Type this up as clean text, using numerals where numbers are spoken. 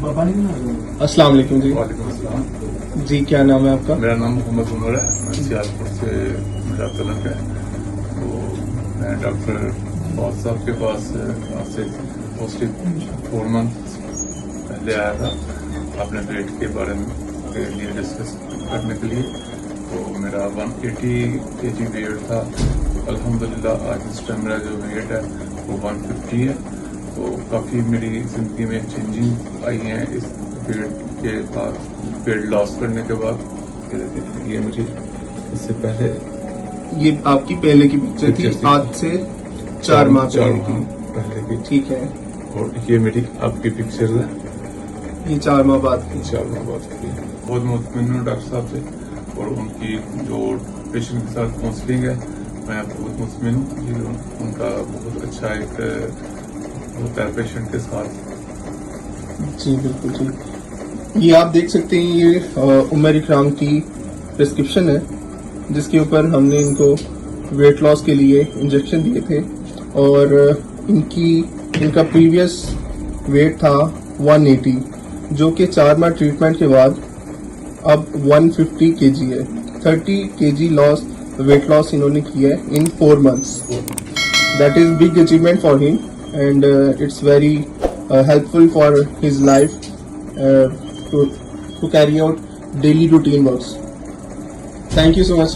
अस्सलाम वालेकुम जी। वालेकुम अस्सलाम। जी क्या नाम है आपका? मेरा नाम मोहम्मद है, मैं सियालकोट से मेरा तलक है। तो मैं डॉक्टर फवाद साहब के पास आज से मोस्टली 4 मंथ पहले आया था अपने वेट के बारे में के लिए डिस्कस करने के लिए। तो मेरा 180 kg वेट था। तो अल्हम्दुलिल्लाह आज इस टाइम मेरा जो वेट है वो 150 है। तो काफ़ी मेरी ज़िंदगी में चेंजिंग आई हैं इस वेट के बाद, वेट लॉस करने के बाद। ये मुझे इससे पहले ये आपकी पहले की पिक्चर थी, आज से 4 माह पहले की। ठीक है। और ये मेरी आपकी पिक्चर है, ये 4 माह बाद की। 4 माह बाद की। बहुत मुतमिन हूँ डॉक्टर साहब से, और उनकी जो पेशेंट के साथ काउंसलिंग है मैं बहुत मुतमिन हूँ। उनका बहुत अच्छा एक होता है पेशेंट के साथ। जी बिल्कुल जी। ये आप देख सकते हैं, ये उमर इकराम की प्रिस्क्रिप्शन है जिसके ऊपर हमने इनको वेट लॉस के लिए इंजेक्शन दिए थे। और इनका प्रीवियस वेट था 180, जो कि 4 माह ट्रीटमेंट के बाद अब 150 kg है। 30 kg लॉस, वेट लॉस इन्होंने किया है इन 4 months। That is big achievement for him and it's very helpful for his life to carry out daily routine works. Thank you so much.